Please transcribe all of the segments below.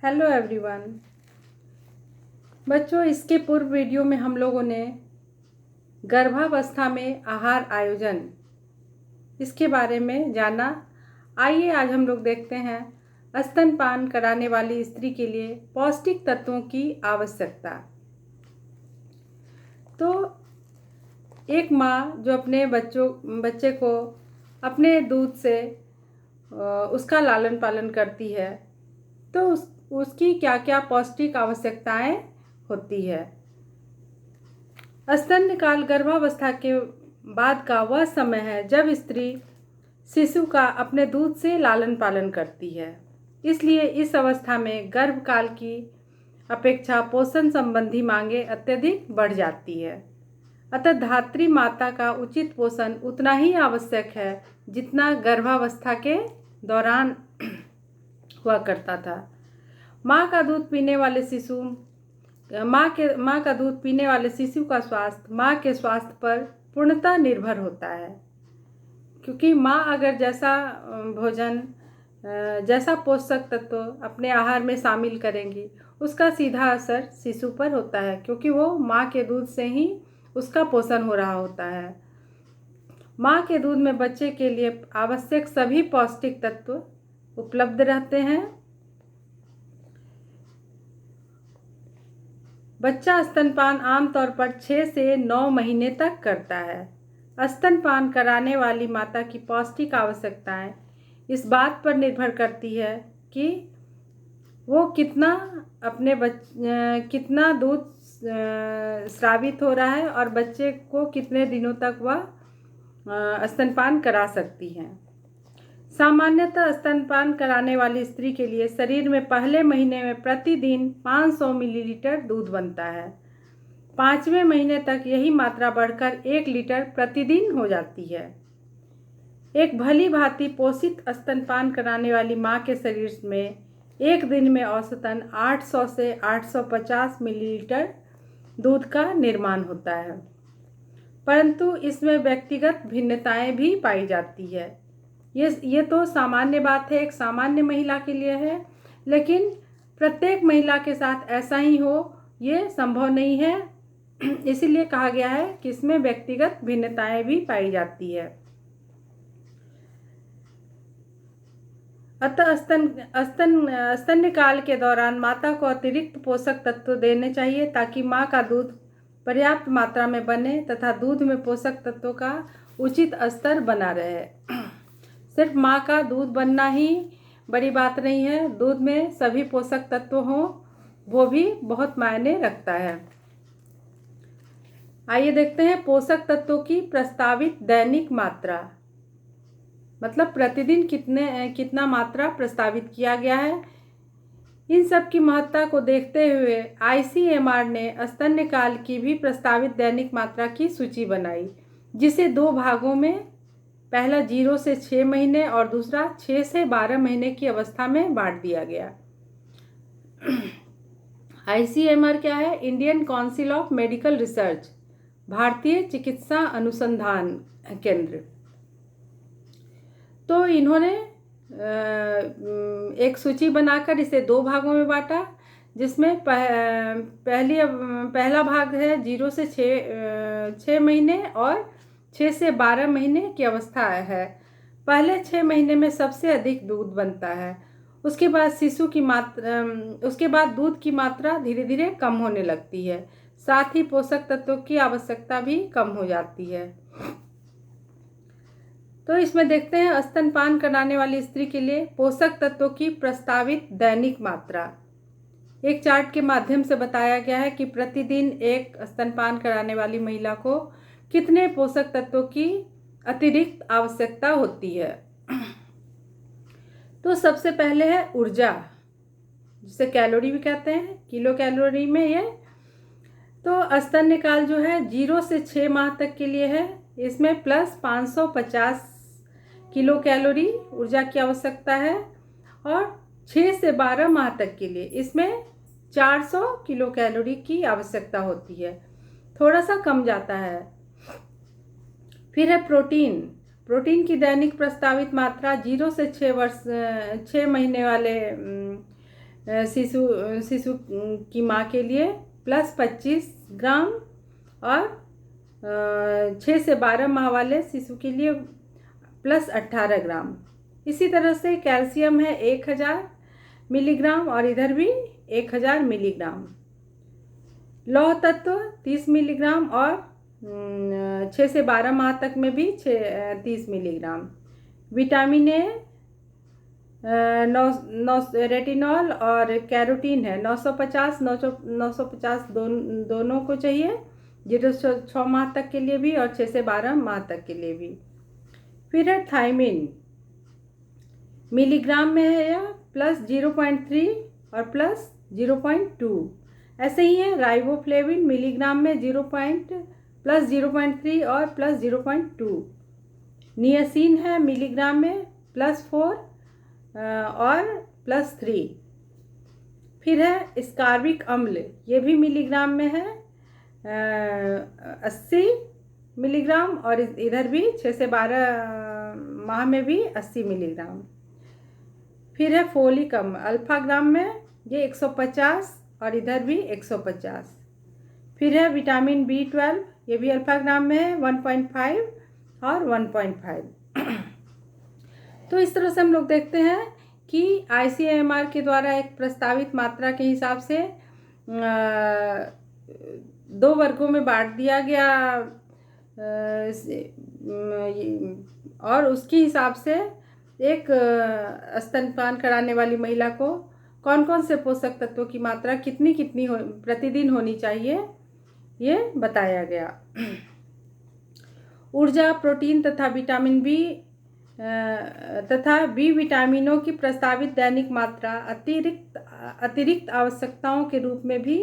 Hello everyone. बच्चों, इसके पूर्व वीडियो में हम लोगों ने गर्भावस्था में आहार आयोजन इसके बारे में जाना। आइए आज हम लोग देखते हैं स्तनपान कराने वाली स्त्री के लिए पौष्टिक तत्वों की आवश्यकता। तो एक माँ जो अपने बच्चे को अपने दूध से उसका लालन पालन करती है, तो उसकी क्या क्या पौष्टिक आवश्यकताएं होती है। स्तन्यकाल गर्भावस्था के बाद का वह समय है जब स्त्री शिशु का अपने दूध से लालन पालन करती है। इसलिए इस अवस्था में गर्भकाल की अपेक्षा पोषण संबंधी मांगे अत्यधिक बढ़ जाती है। अतः धात्री माता का उचित पोषण उतना ही आवश्यक है जितना गर्भावस्था के दौरान हुआ करता था। माँ का दूध पीने वाले शिशु का स्वास्थ्य माँ के स्वास्थ्य पर पूर्णतः निर्भर होता है, क्योंकि माँ अगर जैसा पोषक तत्व अपने आहार में शामिल करेंगी, उसका सीधा असर शिशु पर होता है, क्योंकि वो माँ के दूध से ही उसका पोषण हो रहा होता है। माँ के दूध में बच्चे के लिए आवश्यक सभी पौष्टिक तत्व उपलब्ध रहते हैं। बच्चा स्तनपान आमतौर पर 6 से 9 महीने तक करता है। स्तनपान कराने वाली माता की पौष्टिक आवश्यकताएं इस बात पर निर्भर करती है कि वो कितना दूध स्रावित हो रहा है और बच्चे को कितने दिनों तक वह स्तनपान करा सकती हैं। सामान्यतः स्तनपान कराने वाली स्त्री के लिए शरीर में पहले महीने में प्रतिदिन 500 मिलीलीटर दूध बनता है। 5वें महीने तक यही मात्रा बढ़कर 1 लीटर प्रतिदिन हो जाती है। एक भली भांति पोषित स्तनपान कराने वाली माँ के शरीर में एक दिन में औसतन 800 से 850 मिलीलीटर दूध का निर्माण होता है, परंतु इसमें व्यक्तिगत भिन्नताएं भी पाई जाती है। ये तो सामान्य बात है, एक सामान्य महिला के लिए है, लेकिन प्रत्येक महिला के साथ ऐसा ही हो ये संभव नहीं है। इसीलिए कहा गया है कि इसमें व्यक्तिगत भिन्नताएं भी पाई जाती है। अतः स्तन्यकाल के दौरान माता को अतिरिक्त पोषक तत्व देने चाहिए ताकि माँ का दूध पर्याप्त मात्रा में बने तथा दूध में पोषक तत्वों का उचित स्तर बना रहे। सिर्फ माँ का दूध बनना ही बड़ी बात नहीं है, दूध में सभी पोषक तत्व हों वो भी बहुत मायने रखता है। आइए देखते हैं पोषक तत्वों की प्रस्तावित दैनिक मात्रा, मतलब प्रतिदिन कितना मात्रा प्रस्तावित किया गया है। इन सब की महत्ता को देखते हुए ICMR ने स्तन्यकाल की भी प्रस्तावित दैनिक मात्रा की सूची बनाई, जिसे 2 भागों में, पहला 0 से 6 महीने और दूसरा 6 से 12 महीने की अवस्था में बांट दिया गया। ICMR क्या है? Indian council of medical research, भारतीय चिकित्सा अनुसंधान केंद्र। तो इन्होंने एक सूची बनाकर इसे 2 भागों में बांटा, जिसमें पहला भाग है 0 से 6 महीने और 6 से 12 महीने की अवस्था है। पहले 6 महीने में सबसे अधिक दूध बनता है। उसके बाद दूध की मात्रा धीरे धीरे कम होने लगती है, साथ ही पोषक तत्वों की आवश्यकता भी कम हो जाती है। तो इसमें देखते हैं स्तनपान कराने वाली स्त्री के लिए पोषक तत्वों की प्रस्तावित दैनिक मात्रा। एक चार्ट के माध्यम से बताया गया है कि प्रतिदिन एक स्तनपान कराने वाली महिला को कितने पोषक तत्वों की अतिरिक्त आवश्यकता होती है। तो सबसे पहले है ऊर्जा, जिसे कैलोरी भी कहते हैं, किलो कैलोरी में ये। तो स्तन्यकाल जो है 0 से 6 माह तक के लिए है, इसमें प्लस 550 किलो कैलोरी ऊर्जा की आवश्यकता है, और 6 से 12 माह तक के लिए इसमें 400 किलो कैलोरी की आवश्यकता होती है, थोड़ा सा कम जाता है। फिर है प्रोटीन की दैनिक प्रस्तावित मात्रा 0 से 6 महीने वाले शिशु शिशु की माँ के लिए प्लस 25 ग्राम और 6 से 12 माह वाले शिशु के लिए प्लस 18 ग्राम। इसी तरह से कैल्शियम है 1000 मिलीग्राम और इधर भी 1000 मिलीग्राम। लौह तत्व 30 मिलीग्राम और 6 से 12 माह तक में भी 30 मिलीग्राम। विटामिन ए रेटिनॉल और कैरोटीन है 950 दोनों को चाहिए, 0 से 6 माह तक के लिए भी और 6 से 12 माह तक के लिए भी। फिर है थायमिन, मिलीग्राम में है यह प्लस 0.3 और प्लस 0.2। ऐसे ही है राइबोफ्लेविन, मिलीग्राम में प्लस 0.3 और प्लस 0.2। नियासिन है मिलीग्राम में प्लस 4 और प्लस 3। फिर है स्कार्बिक अम्ल, ये भी मिलीग्राम में है 80 मिलीग्राम और इधर भी 6 से 12 माह में भी 80 मिलीग्राम। फिर है फोलिक अम्ल, अल्फा ग्राम में ये 150 और इधर भी 150। फिर है विटामिन B12, ये भी अल्फा ग्राम में है 1.5 और 1.5। तो इस तरह से हम लोग देखते हैं कि ICMR के द्वारा एक प्रस्तावित मात्रा के हिसाब से 2 वर्गों में बांट दिया गया और उसके हिसाब से एक स्तनपान कराने वाली महिला को कौन कौन से पोषक तत्वों की मात्रा कितनी प्रतिदिन होनी चाहिए ये बताया गया। ऊर्जा, प्रोटीन तथा विटामिन बी तथा बी विटामिनों की प्रस्तावित दैनिक मात्रा अतिरिक्त आवश्यकताओं के रूप में भी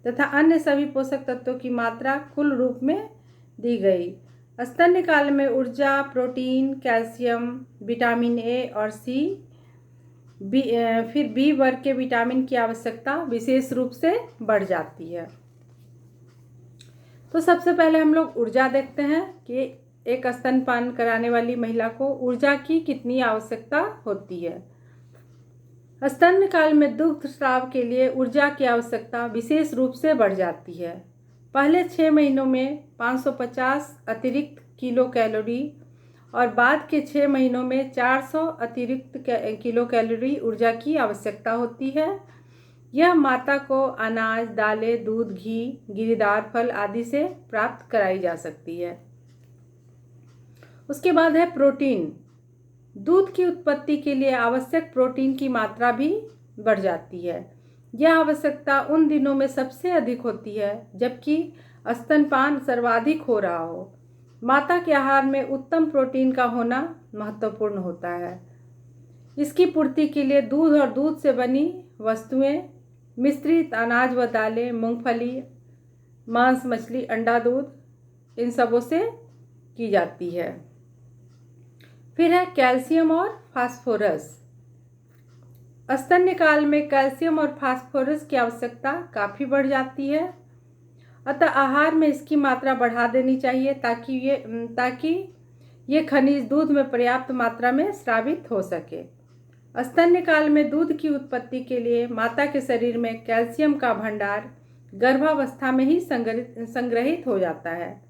तथा अन्य सभी पोषक तत्वों की मात्रा कुल रूप में दी गई। स्तन्यकाल में ऊर्जा, प्रोटीन, कैल्शियम, विटामिन ए और सी, फिर बी वर्ग के विटामिन की आवश्यकता विशेष रूप से बढ़ जाती है। तो सबसे पहले हम लोग ऊर्जा देखते हैं कि एक स्तनपान कराने वाली महिला को ऊर्जा की कितनी आवश्यकता होती है। स्तन्यकाल में दुग्ध स्राव के लिए ऊर्जा की आवश्यकता विशेष रूप से बढ़ जाती है। पहले 6 महीनों में 550 अतिरिक्त किलो कैलोरी और बाद के 6 महीनों में 400 अतिरिक्त किलो कैलोरी ऊर्जा की आवश्यकता होती है। यह माता को अनाज, दालें, दूध, घी, गिरीदार फल आदि से प्राप्त कराई जा सकती है। उसके बाद है प्रोटीन। दूध की उत्पत्ति के लिए आवश्यक प्रोटीन की मात्रा भी बढ़ जाती है। यह आवश्यकता उन दिनों में सबसे अधिक होती है जबकि स्तनपान सर्वाधिक हो रहा हो। माता के आहार में उत्तम प्रोटीन का होना महत्वपूर्ण होता है। इसकी पूर्ति के लिए दूध और दूध से बनी वस्तुएं, मिश्रित अनाज व दालें, मूंगफली, मांस, मछली, अंडा, दूध, इन सबों से की जाती है। फिर है कैल्शियम और फास्फोरस। स्तन्यकाल में कैल्शियम और फास्फोरस की आवश्यकता काफ़ी बढ़ जाती है, अतः आहार में इसकी मात्रा बढ़ा देनी चाहिए ताकि ये खनिज दूध में पर्याप्त मात्रा में स्रावित हो सके। स्तन्यकाल में दूध की उत्पत्ति के लिए माता के शरीर में कैल्शियम का भंडार गर्भावस्था में ही संग्रहित हो जाता है,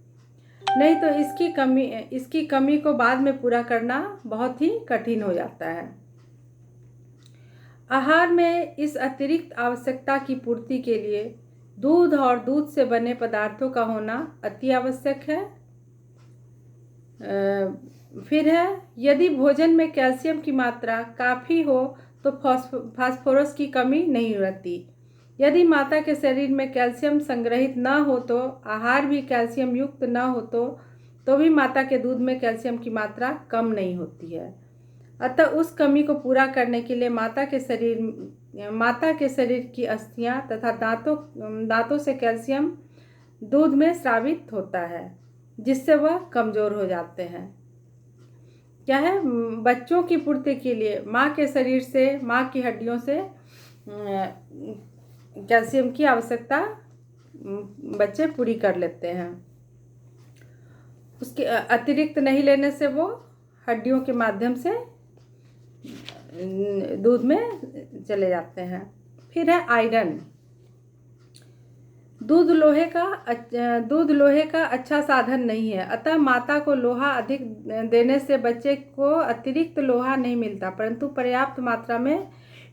नहीं तो इसकी कमी को बाद में पूरा करना बहुत ही कठिन हो जाता है। आहार में इस अतिरिक्त आवश्यकता की पूर्ति के लिए दूध और दूध से बने पदार्थों का होना अति आवश्यक है। फिर है यदि भोजन में कैल्शियम की मात्रा काफ़ी हो तो फास्फोरस की कमी नहीं रहती। यदि माता के शरीर में कैल्शियम संग्रहित न हो तो आहार भी कैल्शियम युक्त न हो तो भी माता के दूध में कैल्शियम की मात्रा कम नहीं होती है। अतः उस कमी को पूरा करने के लिए माता के शरीर की अस्थियां तथा दांतों से कैल्शियम दूध में स्रावित होता है, जिससे वह कमज़ोर हो जाते हैं। क्या है, बच्चों की पूर्ति के लिए माँ के शरीर से, माँ की हड्डियों से कैल्शियम की आवश्यकता बच्चे पूरी कर लेते हैं। उसके अतिरिक्त नहीं लेने से वो हड्डियों के माध्यम से दूध में चले जाते हैं। फिर है आयरन। दूध लोहे का अच्छा साधन नहीं है, अतः माता को लोहा अधिक देने से बच्चे को अतिरिक्त लोहा नहीं मिलता, परंतु पर्याप्त मात्रा में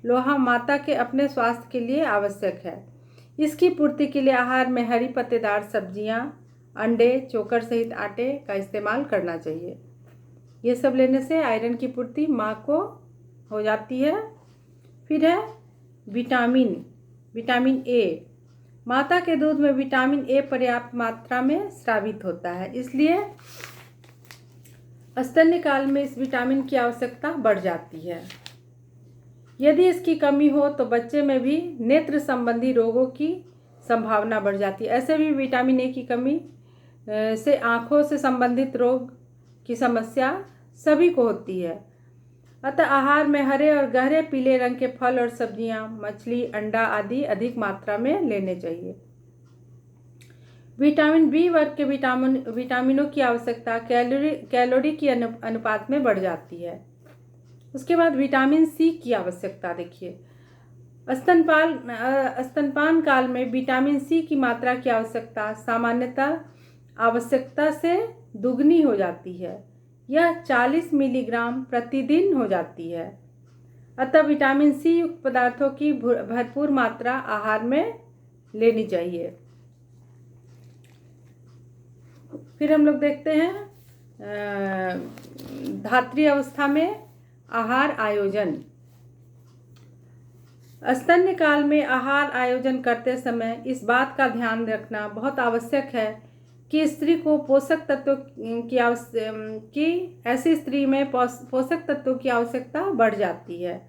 लोहा माता के अपने स्वास्थ्य के लिए आवश्यक है। इसकी पूर्ति के लिए आहार में हरी पत्तेदार सब्जियां, अंडे, चोकर सहित आटे का इस्तेमाल करना चाहिए। ये सब लेने से आयरन की पूर्ति माँ को हो जाती है। फिर है विटामिन ए। माता के दूध में विटामिन ए पर्याप्त मात्रा में स्रावित होता है, इसलिए स्तन्यकाल में इस विटामिन की आवश्यकता बढ़ जाती है। यदि इसकी कमी हो तो बच्चे में भी नेत्र संबंधी रोगों की संभावना बढ़ जाती है। ऐसे भी विटामिन ए की कमी से आँखों से संबंधित रोग की समस्या सभी को होती है। अतः आहार में हरे और गहरे पीले रंग के फल और सब्जियां, मछली, अंडा आदि अधिक मात्रा में लेने चाहिए। विटामिन बी वर्ग के विटामिनों की आवश्यकता कैलोरी की अनुपात में बढ़ जाती है। उसके बाद विटामिन सी की आवश्यकता देखिए। स्तनपान काल में विटामिन सी की मात्रा की आवश्यकता सामान्यतः आवश्यकता से दुगनी हो जाती है। यह 40 मिलीग्राम प्रतिदिन हो जाती है। अतः विटामिन सी युक्त पदार्थों की भरपूर मात्रा आहार में लेनी चाहिए। फिर हम लोग देखते हैं धात्री अवस्था में आहार आयोजन। स्तन्य काल में आहार आयोजन करते समय इस बात का ध्यान रखना बहुत आवश्यक है कि स्त्री को पोषक तत्वों की ऐसी स्त्री में पोषक तत्वों की आवश्यकता बढ़ जाती है,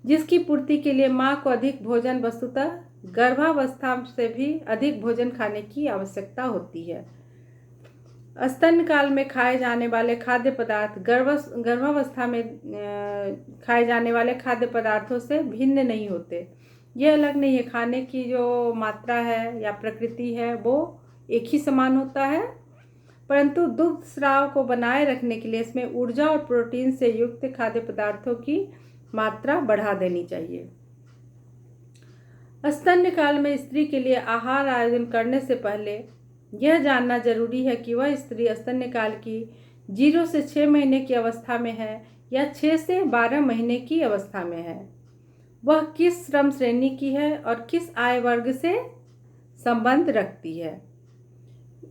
जिसकी पूर्ति के लिए माँ को अधिक भोजन, वस्तुतः गर्भावस्था से भी अधिक भोजन खाने की आवश्यकता होती है। स्तन्य काल में खाए जाने वाले खाद्य पदार्थ गर्भावस्था में खाए जाने वाले खाद्य पदार्थों से भिन्न नहीं होते। यह अलग नहीं है, खाने की जो मात्रा है या प्रकृति है वो एक ही समान होता है, परंतु दुग्ध स्राव को बनाए रखने के लिए इसमें ऊर्जा और प्रोटीन से युक्त खाद्य पदार्थों की मात्रा बढ़ा देनी चाहिए। स्तन्य काल में स्त्री के लिए आहार आयोजन करने से पहले यह जानना जरूरी है कि वह स्त्री स्तन्य काल की 0 से 6 महीने की अवस्था में है या 6 से 12 महीने की अवस्था में है, वह किस श्रम श्रेणी की है और किस आय वर्ग से संबंध रखती है।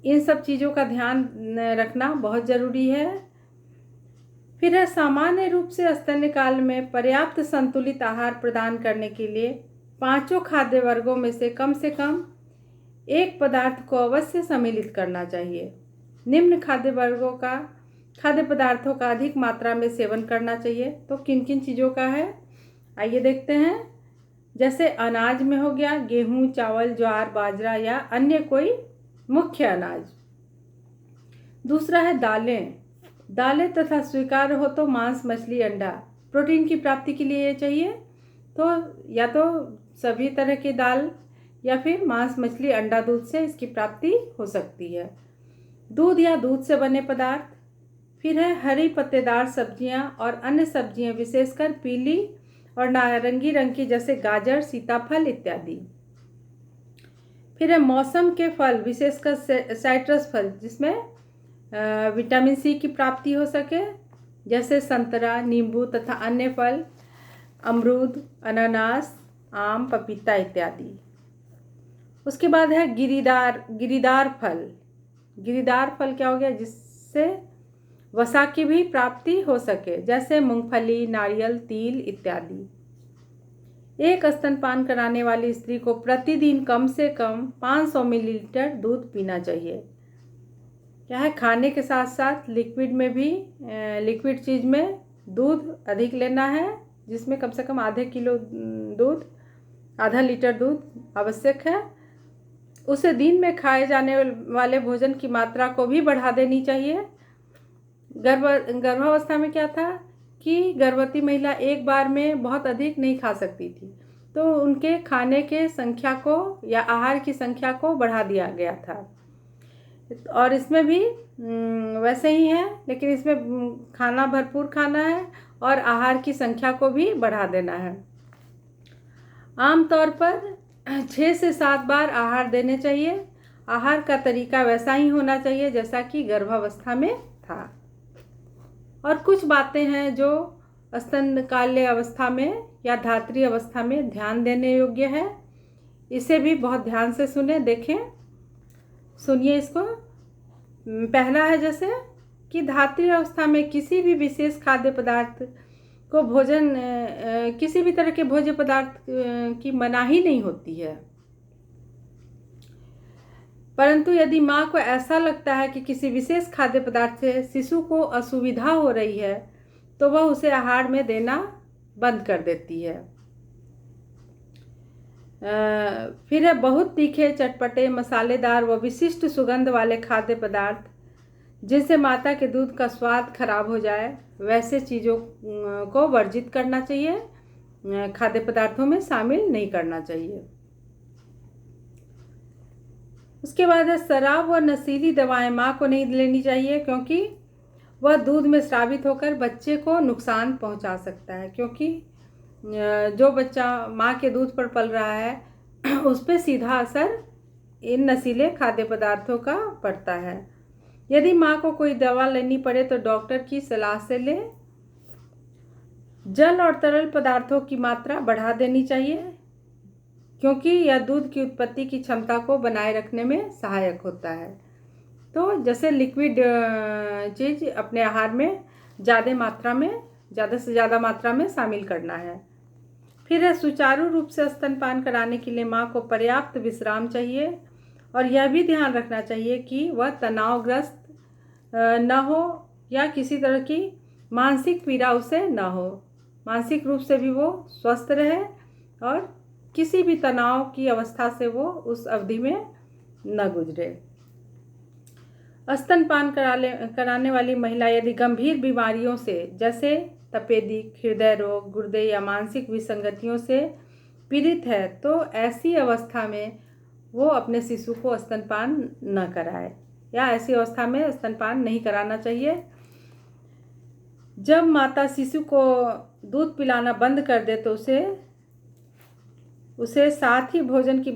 इन सब चीज़ों का ध्यान रखना बहुत ज़रूरी है। फिर है सामान्य रूप से स्तन्य काल में पर्याप्त संतुलित आहार प्रदान करने के लिए 5 खाद्य वर्गों में से कम एक पदार्थ को अवश्य सम्मिलित करना चाहिए। निम्न खाद्य पदार्थों का अधिक मात्रा में सेवन करना चाहिए। तो किन किन चीज़ों का है आइए देखते हैं। जैसे अनाज में हो गया गेहूँ, चावल, ज्वार, बाजरा या अन्य कोई मुख्य अनाज। दूसरा है दालें तथा स्वीकार्य हो तो मांस, मछली, अंडा। प्रोटीन की प्राप्ति के लिए ये चाहिए तो या तो सभी तरह की दाल या फिर मांस, मछली, अंडा, दूध से इसकी प्राप्ति हो सकती है। दूध या दूध से बने पदार्थ। फिर है हरी पत्तेदार सब्जियां और अन्य सब्जियां, विशेषकर पीली और नारंगी रंग की, जैसे गाजर, सीताफल इत्यादि। फिर है मौसम के फल, विशेषकर साइट्रस फल, जिसमें विटामिन सी की प्राप्ति हो सके, जैसे संतरा, नींबू तथा अन्य फल, अमरूद, अनानास, आम, पपीता इत्यादि। उसके बाद है गिरीदार फल। गिरीदार फल क्या हो गया, जिससे वसा की भी प्राप्ति हो सके, जैसे मूंगफली, नारियल, तिल इत्यादि। एक स्तनपान कराने वाली स्त्री को प्रतिदिन कम से कम 500 मिलीलीटर दूध पीना चाहिए। क्या है, खाने के साथ साथ लिक्विड चीज़ में दूध अधिक लेना है, जिसमें कम से कम आधा लीटर दूध आवश्यक है। उसे दिन में खाए जाने वाले भोजन की मात्रा को भी बढ़ा देनी चाहिए। गर्भावस्था में क्या था कि गर्भवती महिला एक बार में बहुत अधिक नहीं खा सकती थी, तो उनके खाने के संख्या को या आहार की संख्या को बढ़ा दिया गया था। और इसमें भी वैसे ही है, लेकिन इसमें खाना भरपूर खाना है और आहार की संख्या को भी बढ़ा देना है। आमतौर पर 6 से 7 बार आहार देने चाहिए। आहार का तरीका वैसा ही होना चाहिए जैसा कि गर्भावस्था में था। और कुछ बातें हैं जो स्तनकाल्य अवस्था में या धात्री अवस्था में ध्यान देने योग्य है। इसे भी बहुत ध्यान से देखें, सुनिए इसको। पहला है जैसे कि धात्री अवस्था में किसी भी विशेष खाद्य पदार्थ को किसी भी तरह के भोज्य पदार्थ की मनाही नहीं होती है। परंतु यदि माँ को ऐसा लगता है कि किसी विशेष खाद्य पदार्थ से शिशु को असुविधा हो रही है तो वह उसे आहार में देना बंद कर देती है। फिर है बहुत तीखे, चटपटे, मसालेदार व विशिष्ट सुगंध वाले खाद्य पदार्थ जिससे माता के दूध का स्वाद खराब हो जाए, वैसे चीज़ों को वर्जित करना चाहिए, खाद्य पदार्थों में शामिल नहीं करना चाहिए। उसके बाद है शराब व नशीली दवाएं माँ को नहीं लेनी चाहिए, क्योंकि वह दूध में स्रावित होकर बच्चे को नुकसान पहुंचा सकता है। क्योंकि जो बच्चा माँ के दूध पर पल रहा है उस पर सीधा असर इन नशीले खाद्य पदार्थों का पड़ता है। यदि माँ को कोई दवा लेनी पड़े तो डॉक्टर की सलाह से ले। जल और तरल पदार्थों की मात्रा बढ़ा देनी चाहिए, क्योंकि यह दूध की उत्पत्ति की क्षमता को बनाए रखने में सहायक होता है। तो जैसे लिक्विड चीज़ अपने आहार में ज़्यादा से ज़्यादा मात्रा में शामिल करना है। फिर है सुचारू रूप से स्तनपान कराने के लिए माँ को पर्याप्त विश्राम चाहिए और यह भी ध्यान रखना चाहिए कि वह तनावग्रस्त न हो या किसी तरह की मानसिक पीड़ा उसे न हो। मानसिक रूप से भी वो स्वस्थ रहे और किसी भी तनाव की अवस्था से वो उस अवधि में न गुजरे। स्तनपान कराने वाली महिला यदि गंभीर बीमारियों से जैसे तपेदिक, हृदय रोग, गुर्दे या मानसिक विसंगतियों से पीड़ित है तो ऐसी अवस्था में वो अपने शिशु को स्तनपान न कराए या ऐसी अवस्था में स्तनपान नहीं कराना चाहिए। जब माता शिशु को दूध पिलाना बंद कर दे तो उसे साथ ही भोजन की